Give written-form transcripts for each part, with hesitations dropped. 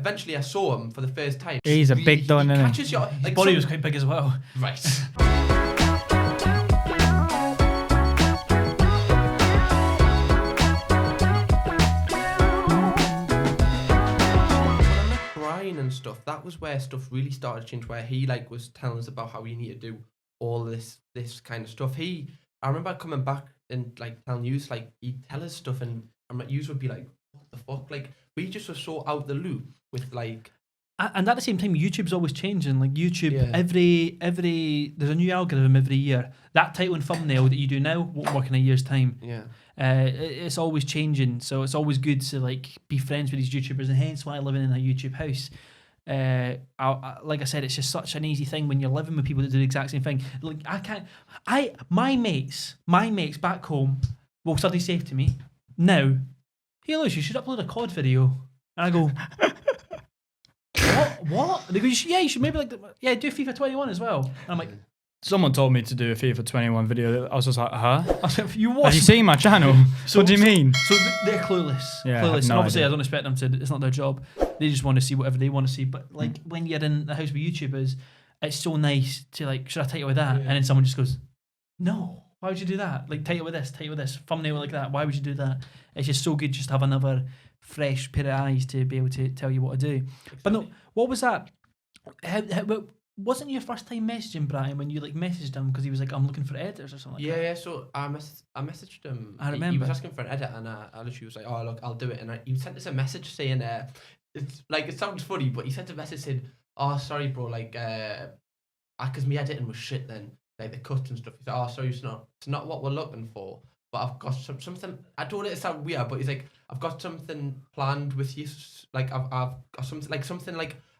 eventually I saw him for the first time. He's a big don, isn't he? Catches your, His body was quite big as well. Right. And stuff, that was where stuff really started to change, where he like was telling us about how you need to do all this kind of stuff. I remember coming back and like telling you, like, he'd tell us stuff and you would be like, what the fuck, like we just were so out the loop with like. And at the same time, YouTube's always changing. Like YouTube, every there's a new algorithm every year. That title and thumbnail that you do now won't work in a year's time. Yeah. It's always changing, so it's always good to like be friends with these YouTubers, and hence why I live in a YouTube house. Like I said, it's just such an easy thing when you're living with people that do the exact same thing. Like my mates back home will suddenly say to me, "Now, hey Lewis, you should upload a COD video," and I go. What? They go, yeah, you should maybe do FIFA 21 as well. And I'm like, someone told me to do a FIFA 21 video. I was just like, huh? I said, you watch? Have you seen my channel? What do you mean? So they're clueless. Yeah, clueless. And obviously, idea. I don't expect them to. It's not their job. They just want to see whatever they want to see. But like when you're in the house with YouTubers, it's so nice to like, should I title with that? Yeah. And then someone just goes, no. Why would you do that? Like title with this, thumbnail like that. Why would you do that? It's just so good just to have another fresh pair of eyes to be able to tell you what to do. Exactly. But no, what was that? Wasn't your first time messaging Brian when you like messaged him because he was like, I'm looking for editors or something like that? Yeah, so I messaged him. I remember. He was asking for an edit and I literally was like, oh, look, I'll do it. And he sent us a message saying, it's like, it sounds funny, but he sent a message saying, oh, sorry, bro, like, because my editing was shit then, like the cuts and stuff. He said, oh, sorry, it's not what we're looking for. But I've got something. I don't want it to sound weird, but he's like, I've got something planned with you. Like I've got something like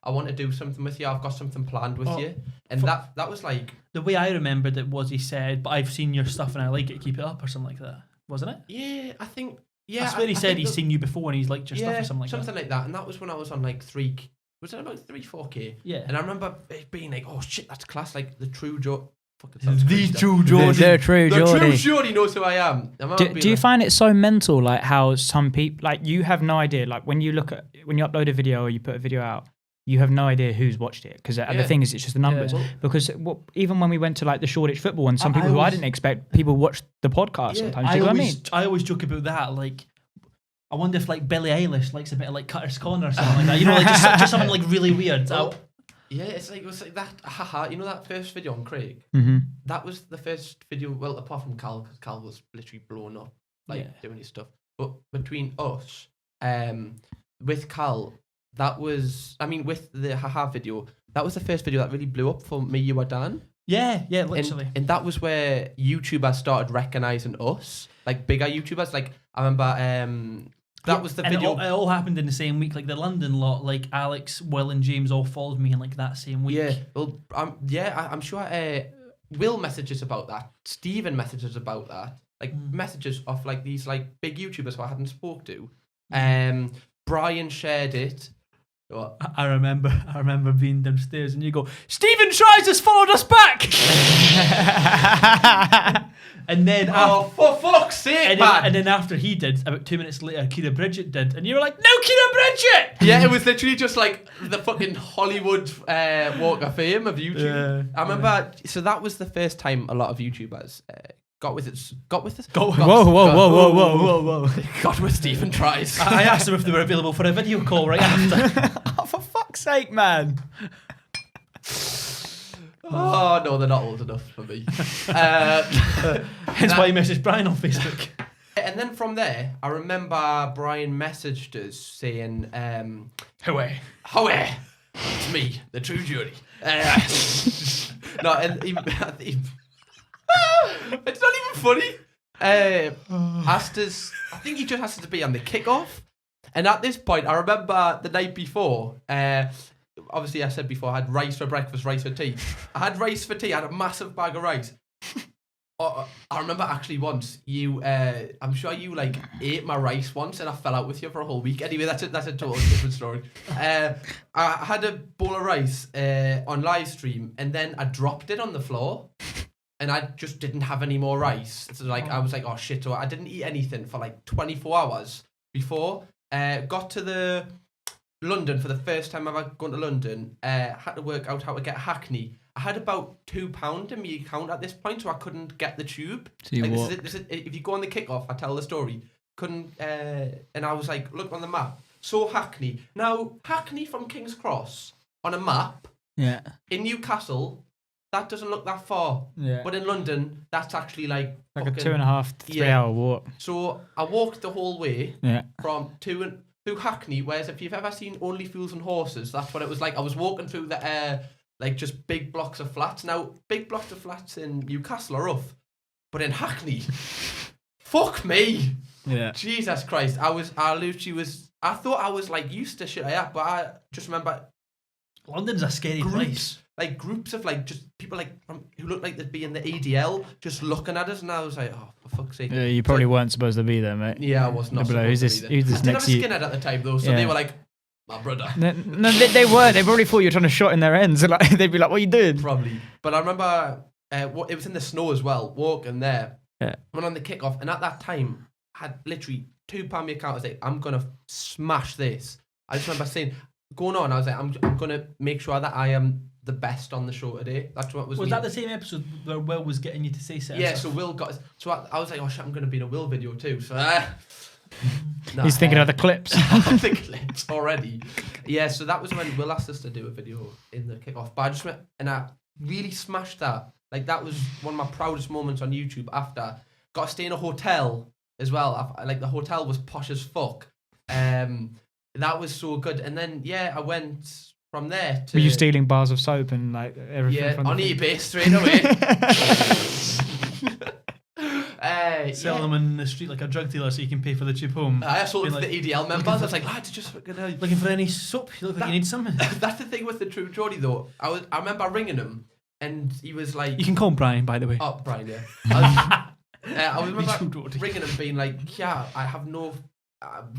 I want to do something with you. I've got something planned with you, and that was like the way I remembered it was he said, "But I've seen your stuff and I like it. Keep it up," or something like that, wasn't it? Yeah, I think. Yeah, I swear he said he's seen you before and he's liked your stuff or something like that. Something like that, and that was when I was on like 4K. Yeah, and I remember it being like, oh shit, that's class. Like the True Geordie. The True Geordie. The True Geordie. The True Geordie knows who I am. Do you find it so mental, like how some people, like you have no idea, like when you upload a video or you put a video out, you have no idea who's watched it because the thing is, it's just the numbers. Yeah. Because even when we went to like the Shoreditch football and some people who I didn't expect, people watched the podcast sometimes. Do you know what I mean? I always joke about that, like. I wonder if like Billie Eilish likes a bit of like Cutter's Corner or something like that. You know, like just something like really weird. Yeah, it was like that. Haha, you know that first video on Craig? Mm-hmm. That was the first video. Well, apart from Cal, because Cal was literally blown up, like doing his stuff. But between us, with Cal, that was. I mean, with the haha video, that was the first video that really blew up for me, you, or Dan. Yeah, literally. And that was where YouTubers started recognizing us, like bigger YouTubers. Like I remember. That was the video. It all happened in the same week. Like the London lot, like Alex, Will, and James all followed me in like that same week. Yeah, well, I'm sure Will messages about that. Stephen messages about that. Like messages of like these like big YouTubers who I hadn't spoke to. Brian shared it. What? I remember being downstairs and you go, Stephen Tries has followed us back. And then for fuck's sake, man. And then after he did, about 2 minutes later, Kira Bridget did, and you were like, no, Kira Bridget. Yeah, it was literally just like the fucking Hollywood Walk of Fame of YouTube. Yeah, I remember. So that was the first time a lot of YouTubers got with us. Whoa. Got with Stephen Tries. I asked them if they were available for a video call right after. Oh, for fuck's sake, man. Oh, no, they're not old enough for me. Hence why you messaged Brian on Facebook. And then from there, I remember Brian messaged us saying, Hoey. It's me, the True Geordie. No, and it's not even funny. Asked us, I think he just asked us to be on the kickoff. And at this point, I remember the night before, obviously I said before I had rice for breakfast, rice for tea. I had rice for tea, I had a massive bag of rice. I remember actually once you, I'm sure you like ate my rice once and I fell out with you for a whole week. Anyway, that's a totally different story. I had a bowl of rice on live stream and then I dropped it on the floor and I just didn't have any more rice. So like I was like, oh shit, so I didn't eat anything for like 24 hours before. Got to the London for the first time ever going to London. Had to work out how to get a Hackney. I had about £2 in my account at this point, so I couldn't get the tube. So you like, walk. this is, if you go on the kickoff, I tell the story. Couldn't, and I was like, look on the map. So Hackney. Now, Hackney from King's Cross on a map Yeah. in Newcastle, that doesn't look that far. Yeah. But in London, that's actually like Like fucking, a 2.5 to 3 yeah. hour walk. So I walked the whole way Yeah. from through Hackney, whereas if you've ever seen Only Fools and Horses, that's what it was like. I was walking through the like just big blocks of flats. Now, big blocks of flats in Newcastle are rough, but in Hackney, fuck me. Yeah. Jesus Christ. I thought I was like used to shit like that, but I just remember London's a scary place. groups of like just people like who looked like they'd be in the ADL just looking at us, and I was like, oh, for fuck's sake. Yeah, you probably weren't supposed to be there, mate. Yeah, I was not. They'd be like, who's this? Who's this I did next have to a you? skinhead at the time though, so Yeah. they were like, my brother. No, they were. They probably thought you were trying to shot in their ends. Like they'd be like, "What are you doing?" Probably. But I remember it was in the snow as well, walking there. Yeah. Went on the kickoff, and at that time, I had literally £2 my account. I was like, I'm gonna smash this. I just remember saying, going on, I was like, I'm gonna make sure that I am the best on the show today. That's what was. Was me. that the same episode where Will was getting you to say certain Yeah. stuff? So Will got. So I was like, oh shit, I'm gonna be in a Will video too. So. He's thinking of the clips. I'm thinking clips already. Yeah. So that was when Will asked us to do a video in the kickoff. But I just went and I really smashed that. Like that was one of my proudest moments on YouTube. After got to stay in a hotel as well. Like the hotel was posh as fuck. That was so good. And then I went from there to. Were you stealing bars of soap and like everything? Yeah, from on the eBay straight away. Sell them in the street like a drug dealer so you can pay for the tube home. I sold it to Being the EDL members. I was like, lads, just Looking for any soap? You look like you need some. That's the thing with the True Geordie though. I remember ringing him and he was like, You can call him Brian, by the way. oh, Brian, yeah. I True remember Geordie. ringing him being like, yeah, I have no,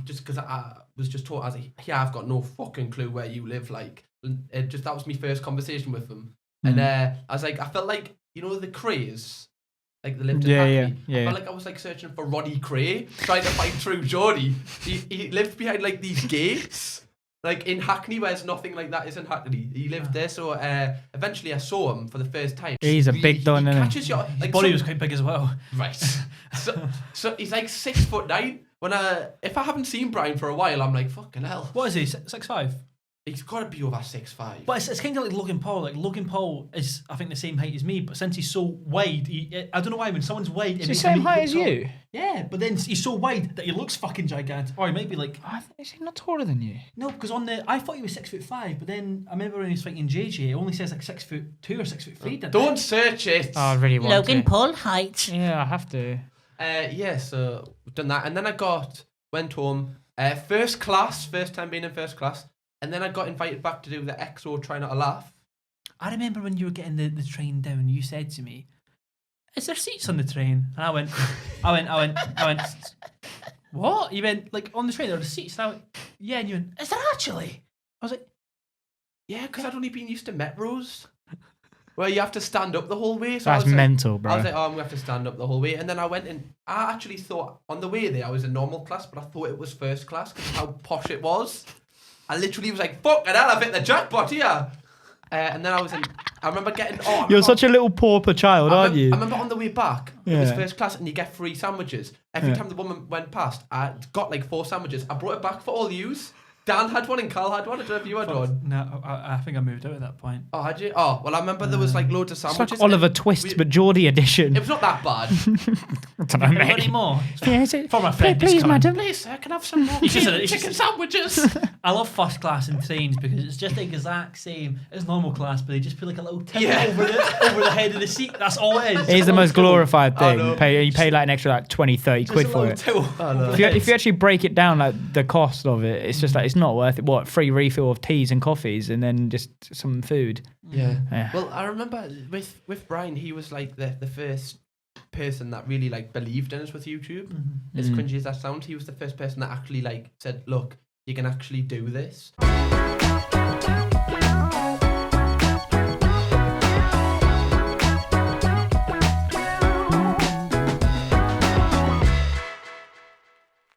just because I was just taught, I was like, yeah, I've got no fucking clue where you live. Like, that was my first conversation with him. And I was like, I felt like, you know, the Crays, like they lived in Hackney. I felt like I was like searching for Roddy Cray, trying to find True Geordie. He lived behind like these gates, like in Hackney, where there's nothing like that is in Hackney. He lived there, so eventually I saw him for the first time. He's a big don, isn't he? Catches your His like body was quite big as well. right. So he's like 6'9". If I haven't seen Brian for a while, I'm like, fucking hell. What is he? 6'5"? He's got to be over 6'5". But it's kind of like Logan Paul. Like Logan Paul is, I think, the same height as me. But since he's so wide, I don't know why when someone's wide, Is it he makes same him height look as tall. you? Yeah, but then he's so wide that he looks fucking gigantic. Or he might be like, Is he not taller than you? no, because I thought he was 6'5", but then I remember when he was fighting JJ, it only says like 6'2" or 6'3". Don't search it. Oh, I really want Logan to. Paul height. Yeah, I have to. So we've done that, and then I went home, first time being in first class, and then I got invited back to do the EXO Try Not to Laugh. I remember when you were getting the train down, you said to me, "Is there seats on the train?" And I went, what? You went, like, on the train there are seats? And I went, yeah. And you went, is there actually? I was like, Yeah, because I'd only been used to metros, where you have to stand up the whole way. So That's I was mental, like, bro. I was like, oh, I'm going to have to stand up the whole way. And then I went and I actually thought on the way there I was in normal class, but I thought it was first class because of how posh it was. I literally was like, fucking hell, I've hit the jackpot here. And then I remember getting... You're such a little pauper child, aren't you? I remember on the way back, it was Yeah. first class and you get free sandwiches. Every time the woman went past, I got like 4 sandwiches. I brought it back for all yous. Dan had one and Carl had one. I don't know if you had one. no, I think I moved out at that point. Oh, had you? Oh, well, I remember there was like loads of It's sandwiches. like Oliver Twist, but Geordie edition. It was not that bad. I don't know, Have you got mate. any more? Yeah, is it? For my friend, Please, just come. madam. Please, sir, can I have some more He's just chicken sandwiches? I love first class and trains because it's just the exact same as normal class, but they just put like a little tip over the head of the seat. That's all it is. It is the most glorified I thing. know. You pay like an extra like 20, 30 quid for it. If you actually break it down, like the cost of it, it's just like it's not worth it. What, free refill of teas and coffees, and then just some food. Yeah. Well, I remember with Brian, he was like the first person that really like believed in us with YouTube. As cringy as that sounds, he was the first person that actually like said, "Look, you can actually do this."